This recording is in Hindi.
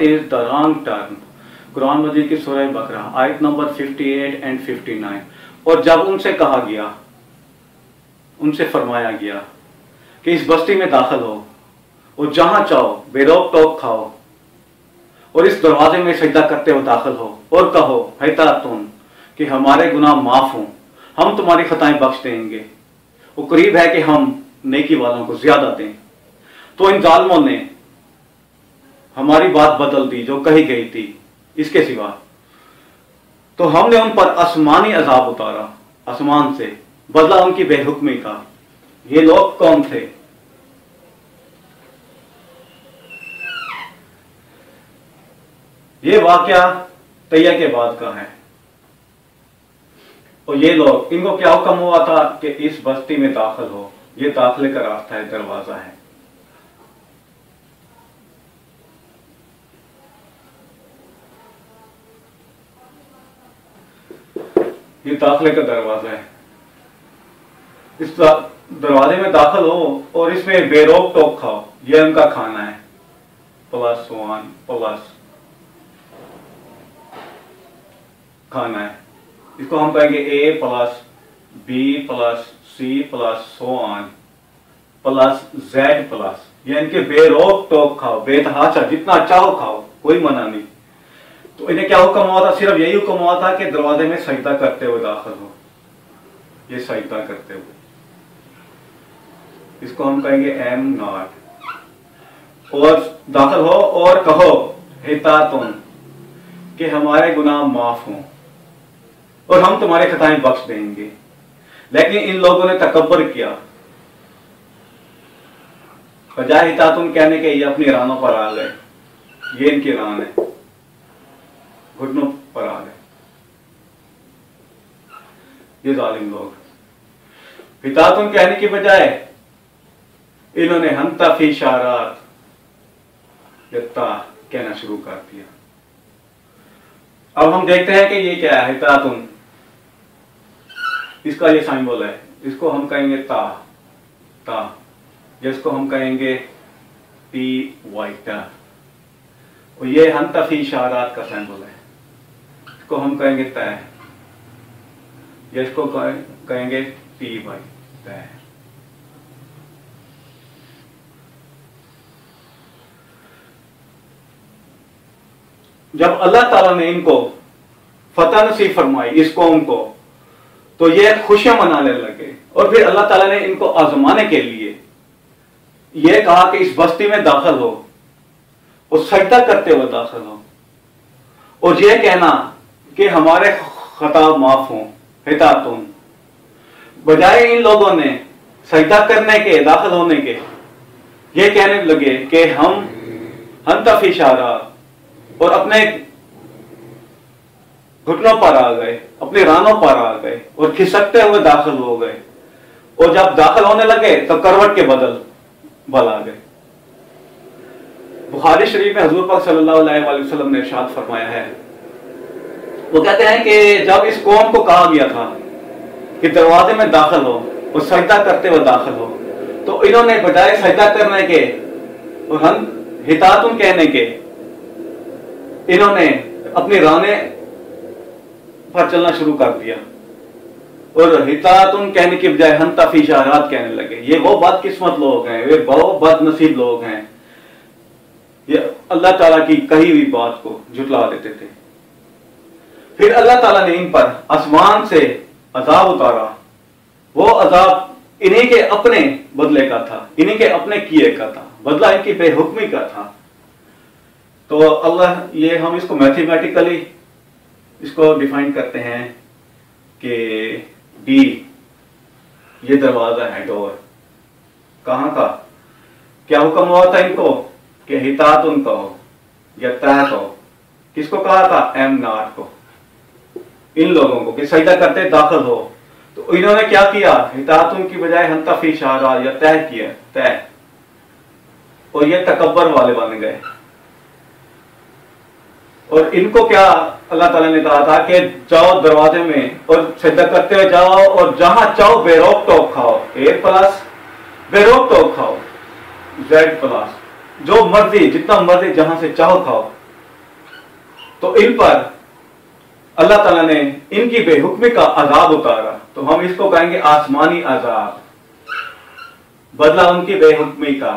is the wrong term. Quran मजीद की सूरह बकरा आयत नंबर 58 एंड 59। और जब उनसे कहा गया, उनसे फरमाया गया कि इस बस्ती में दाखिल हो और जहां चाहो बेरोक टोक खाओ और इस दरवाजे में सजदा करते हो दाखिल हो और कहो हैतातुन कि हमारे गुनाह माफ हों, हम तुम्हारी खताएं बख्श देंगे, वो करीब है कि हम नेकी वालों को ज्यादा दें। तो इन जालिमों ने हमारी बात बदल दी जो कही गई थी इसके सिवा, तो हमने उन पर आसमानी अजाब उतारा आसमान से, बदला उनकी बेहुक्मी का। ये लोग कौन थे? ये वाकया तैया के बाद का है। और ये लोग, इनको क्या हुक्म हुआ था कि इस बस्ती में दाखिल हो, ये दाखिले का रास्ता है, दरवाजा है। ये दाखिले का दरवाजा है। इस दरवाजे में दाखिल हो और इसमें बेरोक टोक खाओ, ये उनका खाना है। +1 प्लस खाना है, इसको हम कहेंगे A plus B plus C plus so on plus Z plus. ये इनके बेरोक टोक खाओ, बेतहाशा जितना चाहो खाओ, कोई मना नहीं। तो इन्हें क्या हुक्म हुआ था? सिर्फ यही हुक्म हुआ था कि दरवाजे में सजदा करते हुए दाखिल हो, ये सजदा करते हुए, इसको हम कहेंगे M नॉट। और दाखिल हो और कहो हितातुन कि हमारे गुनाह माफ हों और हम तुम्हारे खताएं बख्श देंगे। लेकिन इन लोगों ने तकब्बर किया, बजाय हितातुन कहने के ये अपनी रानों पर आ गए। ये इनकी रान है, घुटनों पर आ गए ये जालिम लोग। हितातुन कहने की बजाय इन्होंने हंता फी शारात यत्ता कहना शुरू कर दिया। अब हम देखते हैं कि ये क्या है हितातुन, इसका ये सिंबल है, इसको हम कहेंगे ता, जिसको हम कहेंगे PY ता। और ये हंता फी शारात का सिंबल है, इसको हम कहेंगे तय, जिसको कहेंगे PY तय। जब अल्लाह ताला ने इनको फतह नसीब फरमाई इस कौम को, तो ये खुशियां मनाने लगे। और फिर अल्लाह ताला ने इनको आजमाने के लिए ये कहा कि इस बस्ती में दाखिल हो और सजदा करते हुए दाखिल हो और ये कहना कि हमारे खता माफ हों, हितातुन। बजाय इन लोगों ने सजदा करने के, दाखिल होने के, ये कहने लगे कि हम हंता इशारा और अपने घुटनों पर आ गए, अपने रानों पर आ गए और खिसकते हुए दाखिल हो गए। और जब दाखिल होने लगे तो करवट के बल आ गए। बुखारी शरीफ में हुजूर पाक सल्लल्लाहु अलैहि वसल्लम ने इरशाद फरमाया है, वो कहते हैं कि जब इस कौम को कहा गया था कि दरवाजे में दाखिल हो और सजदा करते हुए दाखिल हो, तो इन्होंने बजाय सजदा करने के और हम हितातुन कहने के, इन्होंने अपनी राने पर चलना शुरू कर दिया और हितातुन कहने की बजाय हंता फी शारात कहने लगे। ये वो बदकिस्मत लोग हैं, वे बहुत बदनसीब लोग हैं, ये अल्लाह ताला की कही हुई बात को झुटला देते थे। फिर अल्लाह ताला ने इन पर आसमान से अजाब उतारा। वो अजाब इन्हीं के अपने बदले का था, इन्हीं के अपने किए का था, बदला इनकी बेहुक्मी का था। तो अल्लाह, ये हम इसको मैथमेटिकली इसको डिफाइन करते हैं कि डी, ये दरवाजा है, डोर। कहां का? क्या हुक्म हुआ था इनको कि हितातुन कहो या तय कहो। किसको कहा था? M नॉट को, इन लोगों को कि सजदा करते दाखिल हो। तो इन्होंने क्या किया? हितातुन की बजाय हंता फी शारा या तय किया, तय, और ये तकब्बर वाले बन गए। और इनको क्या अल्लाह ताला ने कहा था कि जाओ दरवाजे में और सजदा करते हुए जाओ और जहां चाहो बेरोक टोक खाओ, A प्लस बेरोक टोक खाओ, Z प्लस, जो मर्जी जितना मर्जी जहां से चाहो खाओ, तो इन पर अल्लाह ताला ने इनकी बेहुक्मी का अजाब उतारा, तो हम इसको कहेंगे आसमानी अजाब, बदला उनकी बेहुक्मी का।